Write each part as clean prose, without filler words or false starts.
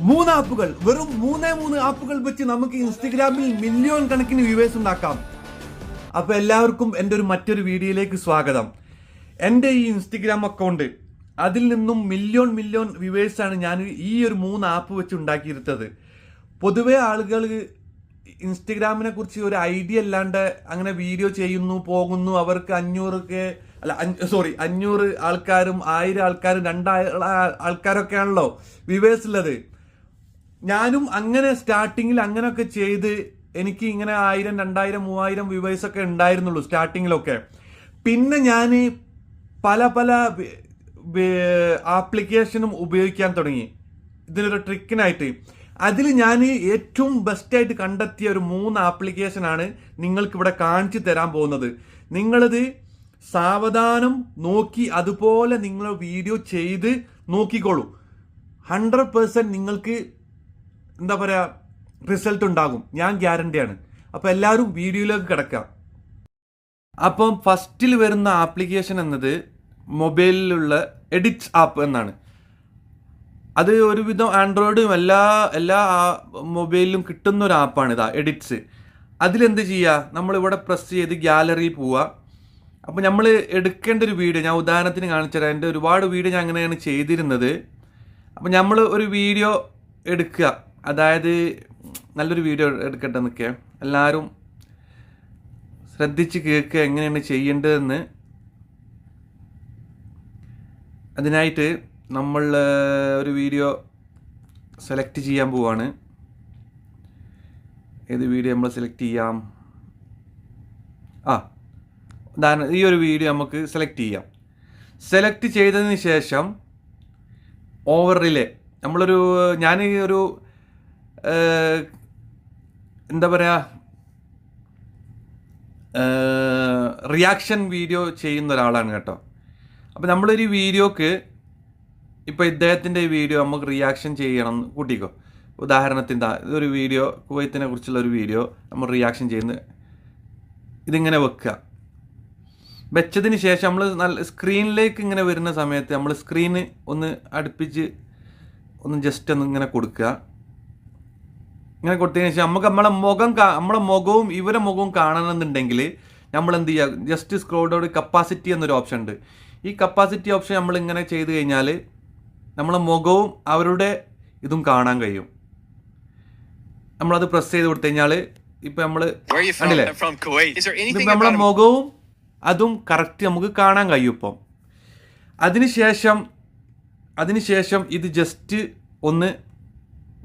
മൂന്ന് ആപ്പുകൾ, വെറും മൂന്ന് ആപ്പുകൾ വെച്ച് നമുക്ക് ഇൻസ്റ്റഗ്രാമിൽ മില്യൺ കണക്കിന് വ്യൂവേഴ്സ് ഉണ്ടാക്കാം. അപ്പൊ എല്ലാവർക്കും എൻ്റെ മറ്റൊരു വീഡിയോയിലേക്ക് സ്വാഗതം. എൻ്റെ ഈ ഇൻസ്റ്റഗ്രാം അക്കൗണ്ട്, അതിൽ നിന്നും മില്യൺ വ്യൂവേഴ്സാണ് ഞാൻ ഈ ഒരു 3 ആപ്പ് വെച്ച് ഉണ്ടാക്കിയിരുത്തത്. പൊതുവെ ആളുകൾ ഇൻസ്റ്റഗ്രാമിനെ കുറിച്ച് ഒരു ഐഡിയ അല്ലാണ്ട് അങ്ങനെ വീഡിയോ ചെയ്യുന്നു, പോകുന്നു. അവർക്ക് 500 ആൾക്കാരും 1000 ആൾക്കാരും 2000 ആൾക്കാരൊക്കെയാണല്ലോ വ്യൂവേഴ്സ് ഉള്ളത്. ഞാനും അങ്ങനെ സ്റ്റാർട്ടിങ്ങിൽ അങ്ങനെയൊക്കെ ചെയ്ത് എനിക്ക് ഇങ്ങനെ 1000, 2000, 3000 വ്യൂവേഴ്സ് ഒക്കെ ഉണ്ടായിരുന്നുള്ളൂ സ്റ്റാർട്ടിങ്ങിലൊക്കെ. പിന്നെ ഞാൻ പല ആപ്ലിക്കേഷനും ഉപയോഗിക്കാൻ തുടങ്ങി ഇതിനൊരു ട്രിക്കിനായിട്ട്. അതിൽ ഞാൻ ഏറ്റവും ബെസ്റ്റായിട്ട് കണ്ടെത്തിയ ഒരു 3 ആപ്ലിക്കേഷനാണ് നിങ്ങൾക്കിവിടെ കാണിച്ചു തരാൻ പോകുന്നത്. നിങ്ങളിത് സാവധാനം നോക്കി അതുപോലെ നിങ്ങൾ വീഡിയോ ചെയ്ത് നോക്കിക്കോളൂ. 100% നിങ്ങൾക്ക് എന്താ പറയുക, റിസൾട്ട് ഉണ്ടാകും, ഞാൻ ഗ്യാരണ്ടിയാണ്. അപ്പോൾ എല്ലാവരും വീഡിയോയിലേക്ക് കിടക്കാം. അപ്പം ഫസ്റ്റിൽ വരുന്ന ആപ്ലിക്കേഷൻ എന്നത് മൊബൈലിലുള്ള എഡിറ്റ്സ് ആപ്പ് എന്നാണ്. അത് ഒരുവിധം ആൻഡ്രോയിഡും എല്ലാ മൊബൈലിലും കിട്ടുന്ന ഒരു ആപ്പാണ് ഇതാ എഡിറ്റ്സ്. അതിലെന്ത് ചെയ്യുക, നമ്മളിവിടെ പ്രസ് ചെയ്ത് ഗ്യാലറിയിൽ പോവുക. അപ്പോൾ നമ്മൾ എടുക്കേണ്ട ഒരു വീഡിയോ ഞാൻ ഉദാഹരണത്തിന് കാണിച്ചു തരാം. എൻ്റെ ഒരുപാട് വീഡിയോ ഞാൻ അങ്ങനെയാണ് ചെയ്തിരുന്നത്. അപ്പോൾ നമ്മൾ ഒരു വീഡിയോ എടുക്കുക, അതായത് നല്ലൊരു വീഡിയോ എടുക്കട്ടെ എന്നൊക്കെ എല്ലാവരും ശ്രദ്ധിച്ച് കേൾക്കുക എങ്ങനെയാണ് ചെയ്യേണ്ടതെന്ന്. അതിനായിട്ട് നമ്മൾ ഒരു വീഡിയോ സെലക്ട് ചെയ്യാൻ പോവാണ്. ഏത് വീഡിയോ നമ്മൾ സെലക്ട് ചെയ്യാം? ഉദാഹരണം ഈ ഒരു വീഡിയോ നമുക്ക് സെലക്ട് ചെയ്യാം. സെലക്ട് ചെയ്തതിന് ശേഷം ഓവറിലെ ഞാൻ ഒരു എന്താ പറയുക, റിയാക്ഷൻ വീഡിയോ ചെയ്യുന്ന ഒരാളാണ് കേട്ടോ. അപ്പോൾ നമ്മളൊരു വീഡിയോക്ക് ഇപ്പോൾ ഇദ്ദേഹത്തിൻ്റെ വീഡിയോ നമുക്ക് റിയാക്ഷൻ ചെയ്യണം കൂട്ടിക്കോ. ഉദാഹരണത്തിന് ഇതൊരു വീഡിയോ, കുവൈത്തിനെ കുറിച്ചുള്ള ഒരു വീഡിയോ നമ്മൾ റിയാക്ഷൻ ചെയ്യുന്നത്. ഇതിങ്ങനെ വെച്ചതിന് ശേഷം നമ്മൾ നല്ല സ്ക്രീനിലേക്ക് ഇങ്ങനെ വരുന്ന സമയത്ത് നമ്മൾ സ്ക്രീന് ഒന്ന് അടുപ്പിച്ച് ജസ്റ്റ് ഒന്ന് ഇങ്ങനെ കൊടുക്കുക. ഇങ്ങനെ കൊടുത്തതിന് ശേഷം നമുക്ക് നമ്മളെ മുഖവും ഇവരെ മുഖവും കാണണമെന്നുണ്ടെങ്കിൽ നമ്മൾ എന്ത് ചെയ്യുക, ജസ്റ്റ് സ്ക്രോൾ ഡൗൺ കപ്പാസിറ്റി എന്നൊരു ഓപ്ഷൻ ഉണ്ട്. ഈ കപ്പാസിറ്റി ഓപ്ഷൻ നമ്മൾ ഇങ്ങനെ ചെയ്ത് കഴിഞ്ഞാൽ നമ്മളെ മുഖവും അവരുടെ ഇതും കാണാൻ കഴിയും. നമ്മളത് പ്രസ് ചെയ്ത് കൊടുത്തു കഴിഞ്ഞാൽ ഇപ്പം നമ്മൾ കണ്ടില്ലേ, നമ്മളെ മുഖവും അതും കറക്റ്റ് നമുക്ക് കാണാൻ കഴിയും ഇപ്പം. അതിനുശേഷം ഇത് ജസ്റ്റ് ഒന്ന്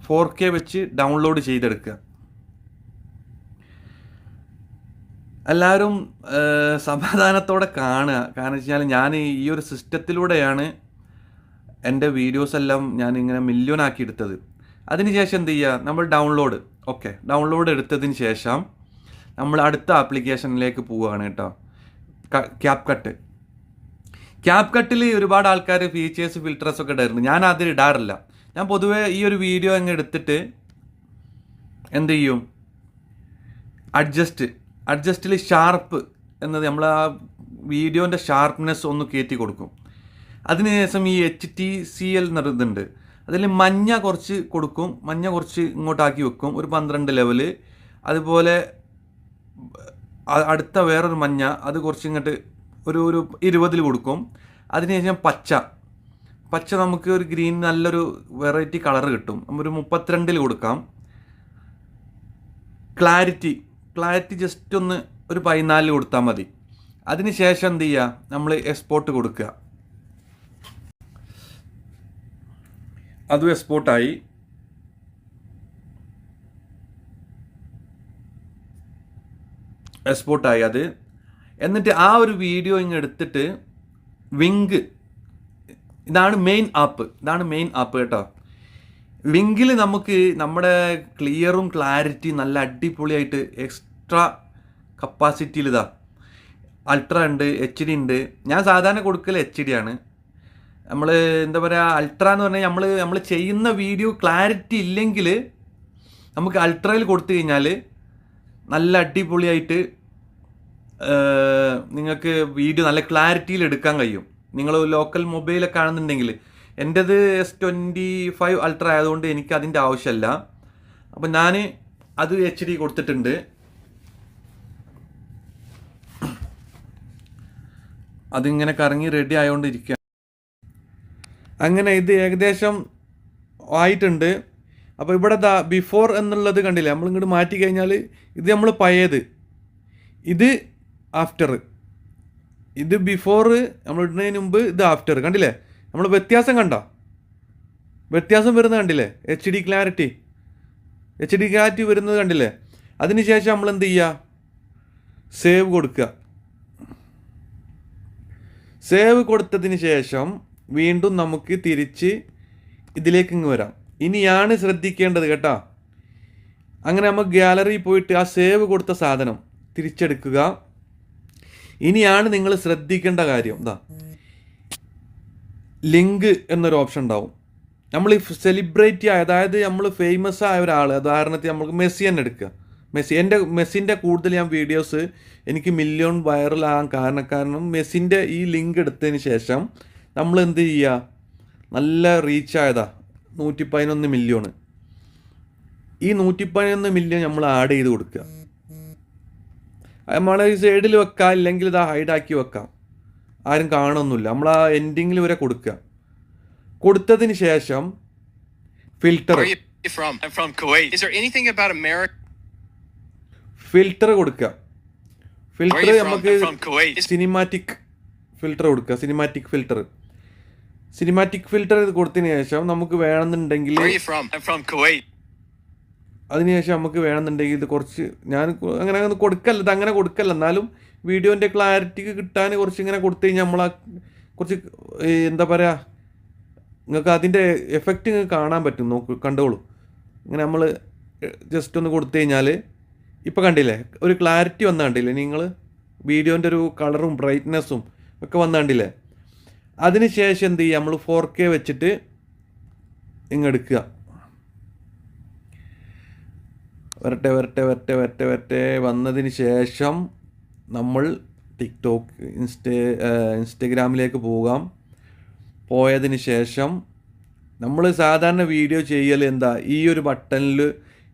4K വെച്ച് ഡൗൺലോഡ് ചെയ്തെടുക്കുക. എല്ലാവരും സമാധാനത്തോടെ കാണുക. കാരണം വെച്ചാൽ ഞാൻ ഈ ഒരു സിസ്റ്റത്തിലൂടെയാണ് എൻ്റെ വീഡിയോസ് എല്ലാം ഞാൻ ഇങ്ങനെ മില്യൺ ആക്കി എടുത്തത്. അതിനുശേഷം എന്ത് ചെയ്യുക, നമ്മൾ ഡൗൺലോഡ് എടുത്തതിന് ശേഷം നമ്മൾ അടുത്ത ആപ്ലിക്കേഷനിലേക്ക് പോവുകയാണ് കേട്ടോ. ക്യാപ്കട്ടിൽ ഒരുപാട് ആൾക്കാർ ഫീച്ചേഴ്സ് ഫിൽറ്റേഴ്സ് ഒക്കെ ഇടാറുണ്ട്. ഞാൻ അതിൽ ഇടാറില്ല. ഞാൻ പൊതുവേ ഈ ഒരു വീഡിയോ അങ്ങ് എടുത്തിട്ട് എന്ത് ചെയ്യും, അഡ്ജസ്റ്റിൽ ഷാർപ്പ് എന്നത് നമ്മൾ ആ വീഡിയോൻ്റെ ഷാർപ്പ്നെസ് ഒന്ന് കയറ്റി കൊടുക്കും. അതിനുശേഷം ഈ HTCL എന്നതുണ്ട്, അതിൽ മഞ്ഞ കുറച്ച് കൊടുക്കും, മഞ്ഞ കുറച്ച് ഇങ്ങോട്ടാക്കി വെക്കും, ഒരു 12 ലെവല്. അതുപോലെ അടുത്ത വേറൊരു മഞ്ഞ, അത് കുറച്ച് ഇങ്ങോട്ട് ഒരു 20 കൊടുക്കും. അതിനുശേഷം പച്ച നമുക്ക് ഒരു ഗ്രീൻ നല്ലൊരു വെറൈറ്റി കളർ കിട്ടും, ഒരു 32 കൊടുക്കാം. ക്ലാരിറ്റി ജസ്റ്റ് ഒരു 14 കൊടുത്താൽ മതി. അതിനുശേഷം എന്ത് ചെയ്യുക, നമ്മൾ എക്സ്പോർട്ട് കൊടുക്കുക. അതും എക്സ്പോർട്ടായി. അത്. എന്നിട്ട് ആ ഒരു വീഡിയോ ഇങ്ങ് എടുത്തിട്ട് വിങ്ക്, ഇതാണ് മെയിൻ ആപ്പ് കേട്ടോ. വിങ്കിൽ നമുക്ക് നമ്മുടെ ക്ലിയറും ക്ലാരിറ്റി നല്ല അടിപൊളിയായിട്ട് എക്സ്ട്രാ കപ്പാസിറ്റിയിൽ അൾട്ര ഉണ്ട്, HD ഉണ്ട്. ഞാൻ സാധാരണ കൊടുക്കൽ HD ആണ്. നമ്മൾ എന്താ പറയുക, അൾട്ര എന്ന് പറഞ്ഞാൽ നമ്മൾ ചെയ്യുന്ന വീഡിയോ ക്ലാരിറ്റി ഇല്ലെങ്കിൽ നമുക്ക് അൾട്രയിൽ കൊടുത്തു കഴിഞ്ഞാൽ നല്ല അടിപൊളിയായിട്ട് നിങ്ങൾക്ക് വീഡിയോ നല്ല ക്ലാരിറ്റിയിൽ എടുക്കാൻ കഴിയും. നിങ്ങൾ ലോക്കൽ മൊബൈലൊക്കെ ആണെന്നുണ്ടെങ്കിൽ എൻ്റെത് S25 അൾട്ര ആയതുകൊണ്ട് എനിക്ക് അതിൻ്റെ ആവശ്യമല്ല. അപ്പം ഞാൻ അത് HD കൊടുത്തിട്ടുണ്ട്. അതിങ്ങനെ കറങ്ങി റെഡി ആയതുകൊണ്ടിരിക്കുക. അങ്ങനെ ഇത് ഏകദേശം ആയിട്ടുണ്ട്. അപ്പോൾ ഇവിടെ ബിഫോർ എന്നുള്ളത് കണ്ടില്ലേ, നമ്മളിങ്ങോട്ട് മാറ്റി കഴിഞ്ഞാൽ ഇത് നമ്മൾ പഴയത്, ഇത് ആഫ്റ്റർ, ഇത് ബിഫോർ നമ്മൾ ഇടുന്നതിന് മുമ്പ്, ഇത് ആഫ്റ്റർ. കണ്ടില്ലേ നമ്മൾ വ്യത്യാസം കണ്ടോ? വ്യത്യാസം വരുന്നത് കണ്ടില്ലേ? HD ക്ലാരിറ്റി വരുന്നത് കണ്ടില്ലേ? അതിന് ശേഷം നമ്മൾ എന്ത് ചെയ്യുക? സേവ് കൊടുക്കുക. സേവ് കൊടുത്തതിന് ശേഷം വീണ്ടും നമുക്ക് തിരിച്ച് ഇതിലേക്ക് ഇങ്ങ് വരാം. ഇനിയാണ് ശ്രദ്ധിക്കേണ്ടത് കേട്ടോ. അങ്ങനെ നമുക്ക് ഗാലറി പോയിട്ട് ആ സേവ് കൊടുത്ത സാധനം തിരിച്ചെടുക്കുക. ഇനിയാണ് നിങ്ങൾ ശ്രദ്ധിക്കേണ്ട കാര്യം. ലിങ്ക് എന്നൊരു ഓപ്ഷൻ ഉണ്ടാവും. നമ്മൾ സെലിബ്രിറ്റി അതായത് നമ്മൾ ഫേമസ് ആയ ഒരാൾ, ഉദാഹരണത്തിന് നമുക്ക് മെസ്സി തന്നെ എടുക്കുക. മെസ്സിൻ്റെ കൂടുതൽ ഞാൻ വീഡിയോസ് എനിക്ക് മില്യൺ വൈറലാകാൻ കാരണം മെസ്സിൻ്റെ ഈ ലിങ്ക് എടുത്തതിന് ശേഷം നമ്മൾ എന്ത് ചെയ്യുക? നല്ല റീച്ച് ആയതാ 111 മില്യൺ. ഈ 111 മില്യൺ നമ്മൾ ആഡ് ചെയ്ത് കൊടുക്കുക. നമ്മൾ ഈ സൈഡിൽ വെക്കാം, ഇല്ലെങ്കിൽ ഇത് ഹൈഡാക്കി വെക്കാം, ആരും കാണുന്നില്ല. നമ്മൾ ആ എൻഡിങ്ങിൽ വരെ കൊടുക്കുക. കൊടുത്തതിന് ശേഷം ഫിൽറ്റർ കൊടുക്കുക. ഫിൽറ്റർ നമുക്ക് സിനിമാറ്റിക് ഫിൽറ്റർ കൊടുക്കുക. സിനിമാറ്റിക് ഫിൽറ്റർ കൊടുത്തതിന് ശേഷം നമുക്ക് വേണമെന്നുണ്ടെങ്കിൽ അതിനുശേഷം നമുക്ക് വേണമെന്നുണ്ടെങ്കിൽ ഇത് കുറച്ച് ഞാൻ അങ്ങനെ കൊടുക്കല്ല, ഇത് അങ്ങനെ കൊടുക്കല്ല, എന്നാലും വീഡിയോൻ്റെ ക്ലാരിറ്റിക്ക് കിട്ടാൻ കുറച്ച് ഇങ്ങനെ കൊടുത്തു കഴിഞ്ഞാൽ നമ്മൾ കുറച്ച് എന്താ പറയുക, നിങ്ങൾക്ക് അതിൻ്റെ എഫക്റ്റ് നിങ്ങൾക്ക് കാണാൻ പറ്റും. കണ്ടോളൂ. ഇങ്ങനെ നമ്മൾ ജസ്റ്റ് ഒന്ന് കൊടുത്തു കഴിഞ്ഞാൽ ഇപ്പോൾ കണ്ടില്ലേ ഒരു ക്ലാരിറ്റി വന്ന കണ്ടില്ലേ? നിങ്ങൾ വീഡിയോൻ്റെ ഒരു കളറും ബ്രൈറ്റ്നെസ്സും ഒക്കെ വന്ന കണ്ടില്ലേ? അതിന് ശേഷം എന്ത് ചെയ്യുക? നമ്മൾ 4K വെച്ചിട്ട് ഇങ്ങെടുക്കുക. വരട്ടെ വന്നതിന് ശേഷം നമ്മൾ ടിക്ടോക്ക് ഇൻസ്റ്റഗ്രാമിലേക്ക് പോയതിന് ശേഷം നമ്മൾ സാധാരണ വീഡിയോ ചെയ്യൽ എന്താ? ഈ ഒരു ബട്ടണിൽ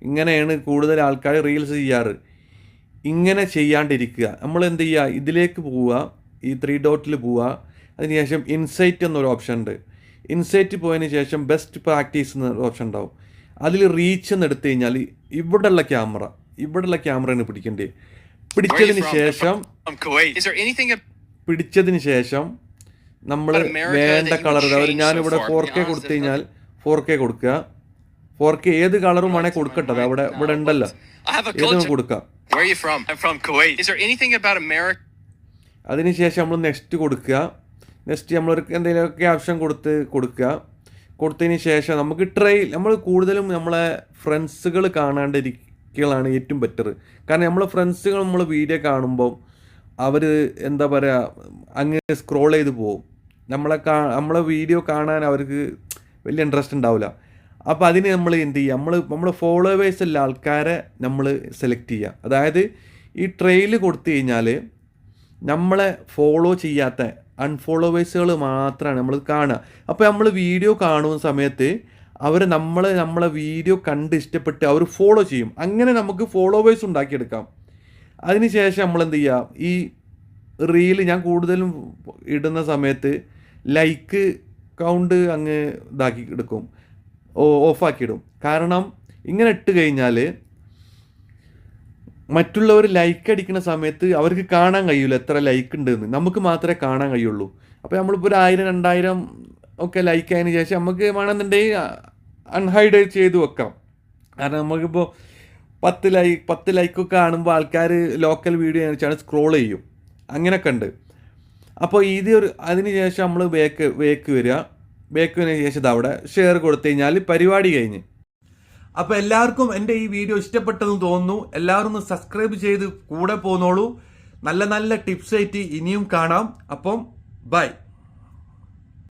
ഇങ്ങനെയാണ് കൂടുതൽ ആൾക്കാർ റീൽസ് ചെയ്യാറ്. ഇങ്ങനെ ചെയ്യാണ്ടിരിക്കുക. നമ്മൾ എന്ത് ചെയ്യുക? ഇതിലേക്ക് പോവുക, ഈ 3 ഡോട്ടിൽ പോവുക. അതിനുശേഷം ഇൻസൈറ്റ് എന്നൊരു ഓപ്ഷൻ ഉണ്ട്. ഇൻസൈറ്റ് പോയതിന് ശേഷം ബെസ്റ്റ് പ്രാക്ടീസ് എന്നൊരു ഓപ്ഷൻ ഉണ്ടാവും. അതിൽ റീച്ച് എന്ന് എടുത്തു കഴിഞ്ഞാൽ ഇവിടെയുള്ള ക്യാമറയാണ് പിടിക്കേണ്ടത്. പിടിച്ചതിന് ശേഷം നമ്മൾ വേണ്ട കളർ, ഞാനിവിടെ 4K കൊടുത്തു കഴിഞ്ഞാൽ 4K കൊടുക്കുക. 4K ഏത് കളറും വേണേൽ കൊടുക്കട്ടെ, ഇവിടെ ഉണ്ടല്ലോ, ഏതും കൊടുക്കാം. അതിനുശേഷം നമ്മൾ നെക്സ്റ്റ് കൊടുക്കുക. നെക്സ്റ്റ് നമ്മൾ എന്തെങ്കിലും ക്യാപ്ഷൻ കൊടുത്തതിന് ശേഷം നമുക്ക് നമ്മൾ കൂടുതലും നമ്മളെ ഫ്രണ്ട്സുകൾ കാണാണ്ടിരിക്കലാണ് ഏറ്റവും ബെറ്റർ. കാരണം നമ്മളെ ഫ്രണ്ട്സുകൾ നമ്മൾ വീഡിയോ കാണുമ്പോൾ അവർ എന്താ പറയുക, അങ്ങ് സ്ക്രോൾ ചെയ്ത് പോകും. നമ്മളെ വീഡിയോ കാണാൻ അവർക്ക് വലിയ ഇൻട്രസ്റ്റ് ഉണ്ടാവില്ല. അപ്പോൾ അതിന് നമ്മൾ എന്ത് ചെയ്യുക? നമ്മൾ ഫോളോവേഴ്സ് ഉള്ള ആൾക്കാരെ നമ്മൾ സെലക്ട് ചെയ്യുക. അതായത് ഈ ട്രെയിൽ കൊടുത്തു കഴിഞ്ഞാൽ നമ്മളെ ഫോളോ ചെയ്യാത്ത അൺഫോളോവേഴ്സുകൾ മാത്രമാണ് നമ്മൾ കാണുക. അപ്പോൾ നമ്മൾ വീഡിയോ കാണുന്ന സമയത്ത് അവർ നമ്മളെ വീഡിയോ കണ്ട് ഇഷ്ടപ്പെട്ട് അവർ ഫോളോ ചെയ്യും. അങ്ങനെ നമുക്ക് ഫോളോവേഴ്സ് ഉണ്ടാക്കിയെടുക്കാം. അതിനുശേഷം നമ്മൾ എന്ത് ചെയ്യുക? ഈ റീൽ ഞാൻ കൂടുതലും ഇടുന്ന സമയത്ത് ലൈക്ക് കൗണ്ട് അങ്ങ് ഇതാക്കി എടുക്കും, ഓഫാക്കിയിടും. കാരണം ഇങ്ങനെ ഇട്ട് കഴിഞ്ഞാൽ മറ്റുള്ളവർ ലൈക്ക് അടിക്കുന്ന സമയത്ത് അവർക്ക് കാണാൻ കഴിയില്ല എത്ര ലൈക്ക് ഉണ്ടെന്ന്, നമുക്ക് മാത്രമേ കാണാൻ കഴിയുള്ളൂ. അപ്പോൾ നമ്മളിപ്പോൾ 1000 2000 ഒക്കെ ലൈക്ക് ആയതിനു ശേഷം നമുക്ക് വേണമെന്നുണ്ടെങ്കിൽ അൺഹൈഡ് ചെയ്ത് വെക്കാം. കാരണം നമുക്കിപ്പോൾ 10 ലൈക്കൊക്കെ കാണുമ്പോൾ ആൾക്കാർ ലോക്കൽ വീഡിയോ വെച്ചാണ് സ്ക്രോൾ ചെയ്യും, അങ്ങനെയൊക്കെ ഉണ്ട്. അപ്പോൾ അതിന് ശേഷം നമ്മൾ ബേക്ക് വരിക. ശേഷം അവിടെ ഷെയർ കൊടുത്തു കഴിഞ്ഞാൽ പരിപാടി കഴിഞ്ഞ്. അപ്പോൾ എല്ലാവർക്കും എൻ്റെ ഈ വീഡിയോ ഇഷ്ടപ്പെട്ടെന്ന് തോന്നുന്നു. എല്ലാവരും ഒന്ന് സബ്സ്ക്രൈബ് ചെയ്ത് കൂടെ പോന്നോളൂ. നല്ല ടിപ്സ് ആയിട്ട് ഇനിയും കാണാം. അപ്പം ബൈ.